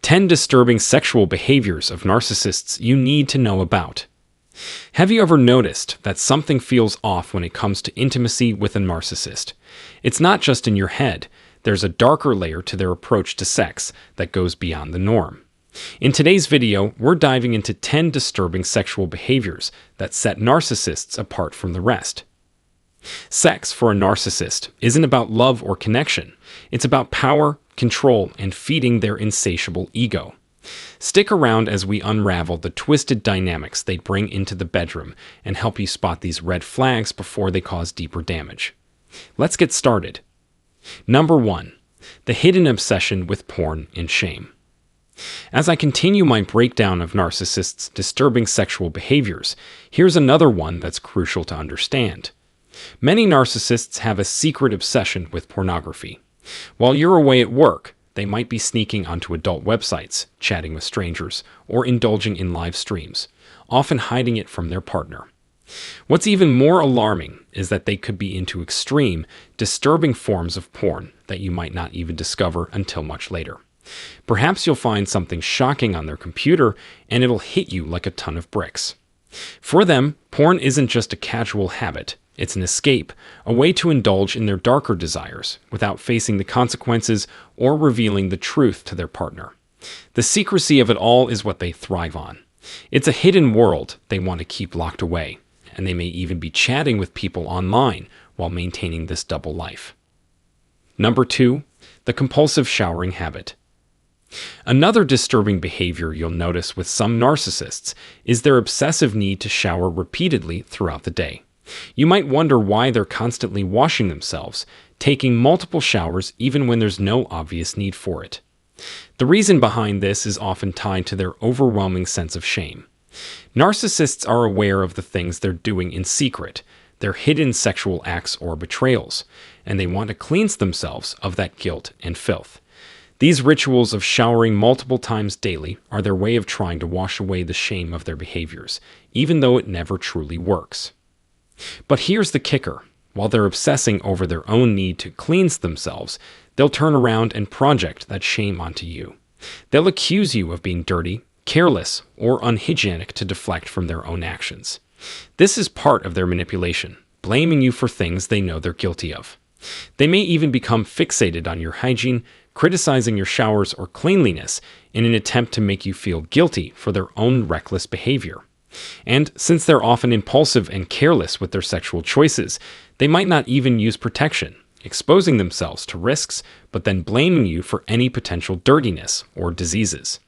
10 disturbing sexual behaviors of narcissists you need to know about. Have you ever noticed that something feels off when it comes to intimacy with a narcissist? It's not just in your head. There's a darker layer to their approach to sex that goes beyond the norm. In today's video, we're diving into 10 disturbing sexual behaviors that set narcissists apart from the rest. Sex for a narcissist isn't about love or connection. It's about power, control, and feeding their insatiable ego. Stick around as we unravel the twisted dynamics they bring into the bedroom and help you spot these red flags before they cause deeper damage. Let's get started. Number 1. The hidden obsession with porn and shame. As I continue my breakdown of narcissists' disturbing sexual behaviors, here's another one that's crucial to understand. Many narcissists have a secret obsession with pornography. While you're away at work, they might be sneaking onto adult websites, chatting with strangers, or indulging in live streams, often hiding it from their partner. What's even more alarming is that they could be into extreme, disturbing forms of porn that you might not even discover until much later. Perhaps you'll find something shocking on their computer, and it'll hit you like a ton of bricks. For them, porn isn't just a casual habit. It's an escape, a way to indulge in their darker desires without facing the consequences or revealing the truth to their partner. The secrecy of it all is what they thrive on. It's a hidden world they want to keep locked away, and they may even be chatting with people online while maintaining this double life. Number 2. The compulsive showering habit. Another disturbing behavior you'll notice with some narcissists is their obsessive need to shower repeatedly throughout the day. You might wonder why they're constantly washing themselves, taking multiple showers even when there's no obvious need for it. The reason behind this is often tied to their overwhelming sense of shame. Narcissists are aware of the things they're doing in secret, their hidden sexual acts or betrayals, and they want to cleanse themselves of that guilt and filth. These rituals of showering multiple times daily are their way of trying to wash away the shame of their behaviors, even though it never truly works. But here's the kicker. While they're obsessing over their own need to cleanse themselves, they'll turn around and project that shame onto you. They'll accuse you of being dirty, careless, or unhygienic to deflect from their own actions. This is part of their manipulation, blaming you for things they know they're guilty of. They may even become fixated on your hygiene, criticizing your showers or cleanliness in an attempt to make you feel guilty for their own reckless behavior. And since they're often impulsive and careless with their sexual choices, they might not even use protection, exposing themselves to risks, but then blaming you for any potential dirtiness or diseases.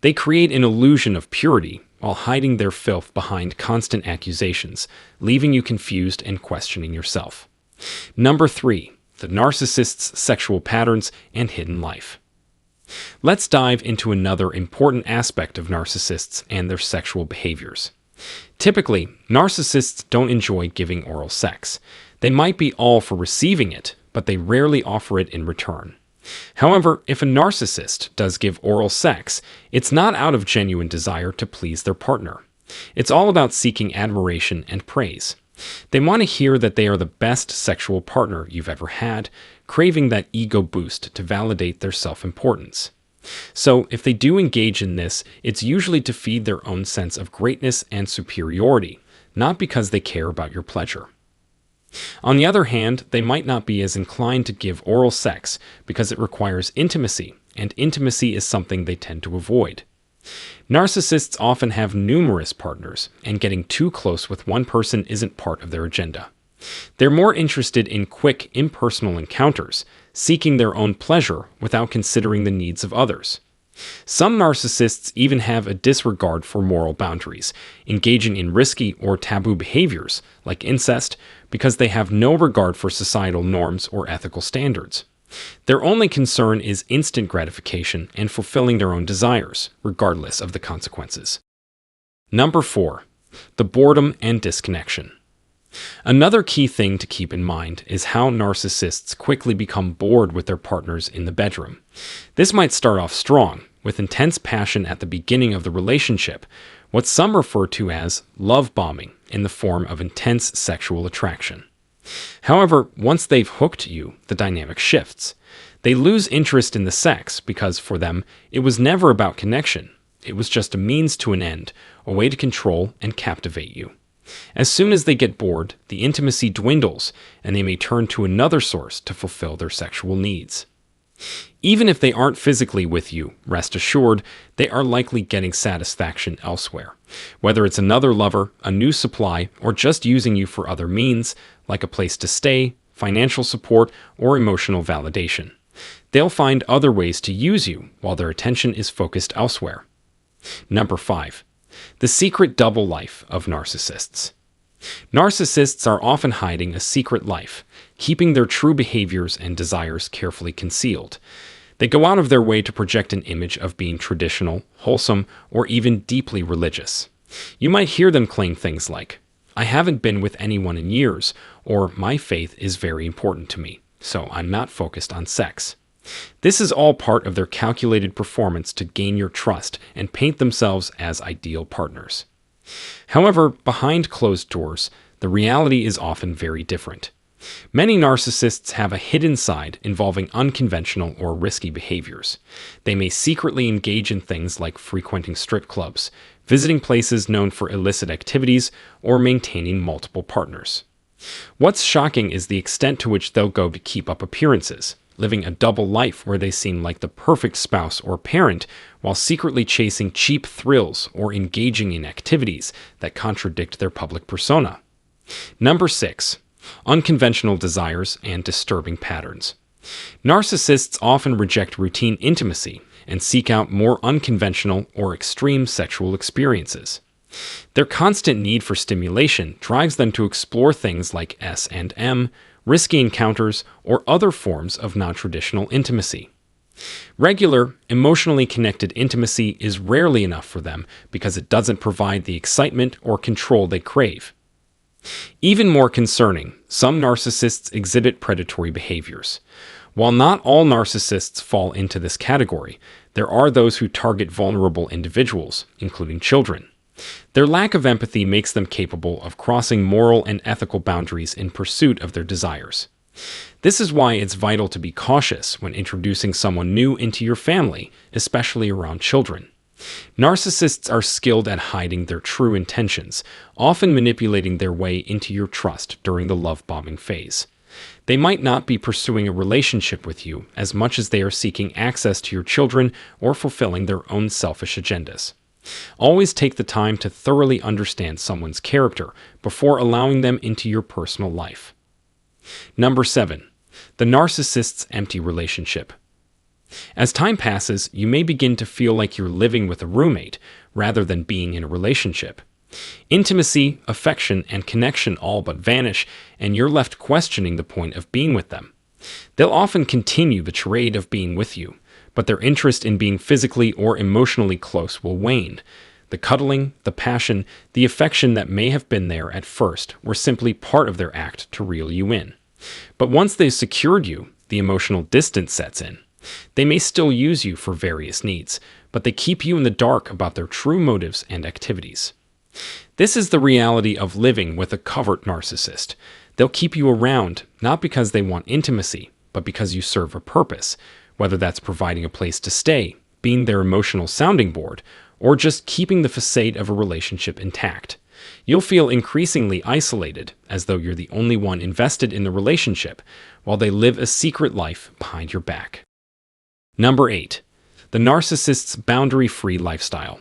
They create an illusion of purity while hiding their filth behind constant accusations, leaving you confused and questioning yourself. Number 3. The narcissist's sexual patterns and hidden life. Let's dive into another important aspect of narcissists and their sexual behaviors. Typically, narcissists don't enjoy giving oral sex. They might be all for receiving it, but they rarely offer it in return. However, if a narcissist does give oral sex, it's not out of genuine desire to please their partner. It's all about seeking admiration and praise. They want to hear that they are the best sexual partner you've ever had, craving that ego boost to validate their self-importance. So, if they do engage in this, it's usually to feed their own sense of greatness and superiority, not because they care about your pleasure. On the other hand, they might not be as inclined to give oral sex because it requires intimacy, and intimacy is something they tend to avoid. Narcissists often have numerous partners, and getting too close with one person isn't part of their agenda. They're more interested in quick, impersonal encounters, seeking their own pleasure without considering the needs of others. Some narcissists even have a disregard for moral boundaries, engaging in risky or taboo behaviors, like incest, because they have no regard for societal norms or ethical standards. Their only concern is instant gratification and fulfilling their own desires, regardless of the consequences. Number 4. The boredom and disconnection. Another key thing to keep in mind is how narcissists quickly become bored with their partners in the bedroom. This might start off strong, with intense passion at the beginning of the relationship, what some refer to as love bombing in the form of intense sexual attraction. However, once they've hooked you, the dynamic shifts. They lose interest in the sex because, for them, it was never about connection. It was just a means to an end, a way to control and captivate you. As soon as they get bored, the intimacy dwindles, and they may turn to another source to fulfill their sexual needs. Even if they aren't physically with you, rest assured, they are likely getting satisfaction elsewhere. Whether it's another lover, a new supply, or just using you for other means, like a place to stay, financial support, or emotional validation. They'll find other ways to use you while their attention is focused elsewhere. Number 5. The secret double life of narcissists. Narcissists are often hiding a secret life, keeping their true behaviors and desires carefully concealed. They go out of their way to project an image of being traditional, wholesome, or even deeply religious. You might hear them claim things like, "I haven't been with anyone in years," or "My faith is very important to me, so I'm not focused on sex." This is all part of their calculated performance to gain your trust and paint themselves as ideal partners. However, behind closed doors, the reality is often very different. Many narcissists have a hidden side involving unconventional or risky behaviors. They may secretly engage in things like frequenting strip clubs, visiting places known for illicit activities, or maintaining multiple partners. What's shocking is the extent to which they'll go to keep up appearances, living a double life where they seem like the perfect spouse or parent while secretly chasing cheap thrills or engaging in activities that contradict their public persona. Number 6. Unconventional desires and disturbing patterns. Narcissists often reject routine intimacy and seek out more unconventional or extreme sexual experiences. Their constant need for stimulation drives them to explore things like S&M, risky encounters, or other forms of non-traditional intimacy. Regular, emotionally connected intimacy is rarely enough for them because it doesn't provide the excitement or control they crave. Even more concerning, some narcissists exhibit predatory behaviors. While not all narcissists fall into this category, there are those who target vulnerable individuals, including children. Their lack of empathy makes them capable of crossing moral and ethical boundaries in pursuit of their desires. This is why it's vital to be cautious when introducing someone new into your family, especially around children. Narcissists are skilled at hiding their true intentions, often manipulating their way into your trust during the love-bombing phase. They might not be pursuing a relationship with you as much as they are seeking access to your children or fulfilling their own selfish agendas. Always take the time to thoroughly understand someone's character before allowing them into your personal life. Number 7. The narcissist's empty relationship. As time passes, you may begin to feel like you're living with a roommate rather than being in a relationship. Intimacy, affection, and connection all but vanish, and you're left questioning the point of being with them. They'll often continue the charade of being with you, but their interest in being physically or emotionally close will wane. The cuddling, the passion, the affection that may have been there at first were simply part of their act to reel you in. But once they've secured you, the emotional distance sets in. They may still use you for various needs, but they keep you in the dark about their true motives and activities. This is the reality of living with a covert narcissist. They'll keep you around, not because they want intimacy, but because you serve a purpose, whether that's providing a place to stay, being their emotional sounding board, or just keeping the facade of a relationship intact. You'll feel increasingly isolated, as though you're the only one invested in the relationship, while they live a secret life behind your back. Number 8. The narcissist's boundary-free lifestyle.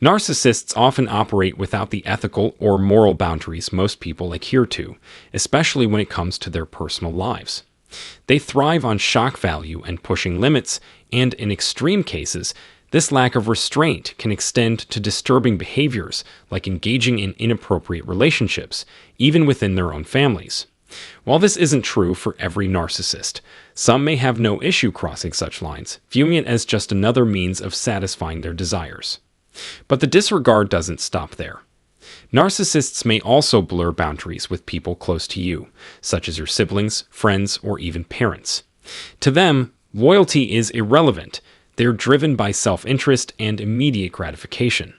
Narcissists often operate without the ethical or moral boundaries most people adhere to, especially when it comes to their personal lives. They thrive on shock value and pushing limits, and in extreme cases, this lack of restraint can extend to disturbing behaviors like engaging in inappropriate relationships, even within their own families. While this isn't true for every narcissist, some may have no issue crossing such lines, viewing it as just another means of satisfying their desires. But the disregard doesn't stop there. Narcissists may also blur boundaries with people close to you, such as your siblings, friends, or even parents. To them, loyalty is irrelevant. They're driven by self-interest and immediate gratification.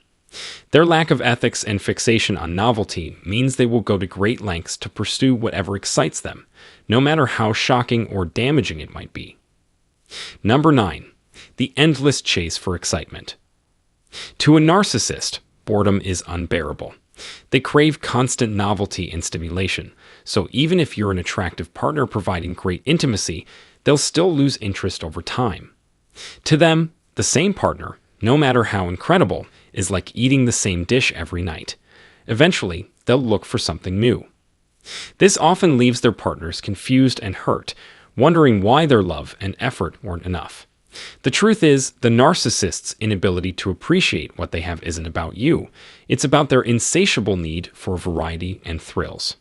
Their lack of ethics and fixation on novelty means they will go to great lengths to pursue whatever excites them, no matter how shocking or damaging it might be. Number 9. The endless chase for excitement. To a narcissist, boredom is unbearable. They crave constant novelty and stimulation, so even if you're an attractive partner providing great intimacy, they'll still lose interest over time. To them, the same partner, no matter how incredible, is like eating the same dish every night. Eventually, they'll look for something new. This often leaves their partners confused and hurt, wondering why their love and effort weren't enough. The truth is, the narcissist's inability to appreciate what they have isn't about you. It's about their insatiable need for variety and thrills.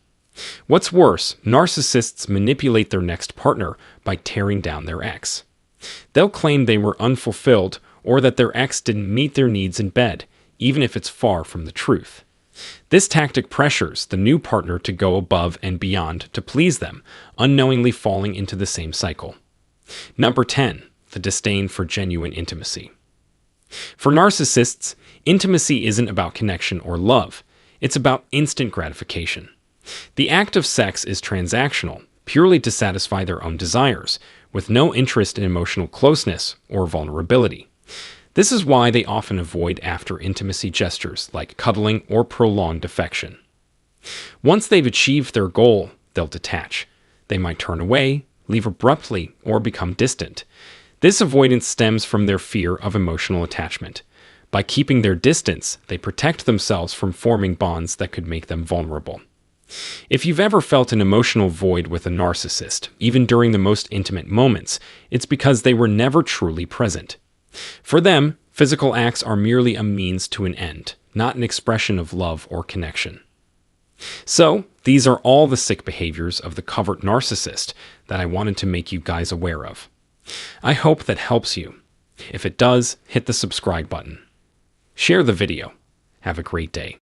What's worse, narcissists manipulate their next partner by tearing down their ex. They'll claim they were unfulfilled or that their ex didn't meet their needs in bed, even if it's far from the truth. This tactic pressures the new partner to go above and beyond to please them, unknowingly falling into the same cycle. Number 10. The disdain for genuine intimacy. For narcissists, intimacy isn't about connection or love. It's about instant gratification. The act of sex is transactional, purely to satisfy their own desires, with no interest in emotional closeness or vulnerability. This is why they often avoid after-intimacy gestures like cuddling or prolonged affection. Once they've achieved their goal, they'll detach. They might turn away, leave abruptly, or become distant. This avoidance stems from their fear of emotional attachment. By keeping their distance, they protect themselves from forming bonds that could make them vulnerable. If you've ever felt an emotional void with a narcissist, even during the most intimate moments, it's because they were never truly present. For them, physical acts are merely a means to an end, not an expression of love or connection. So, these are all the sick behaviors of the covert narcissist that I wanted to make you guys aware of. I hope that helps you. If it does, hit the subscribe button. Share the video. Have a great day.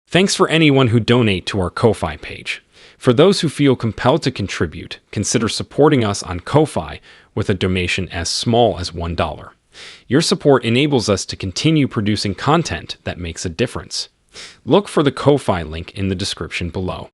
Thanks for anyone who donate to our Ko-Fi page. For those who feel compelled to contribute, consider supporting us on Ko-Fi with a donation as small as $1. Your support enables us to continue producing content that makes a difference. Look for the Ko-Fi link in the description below.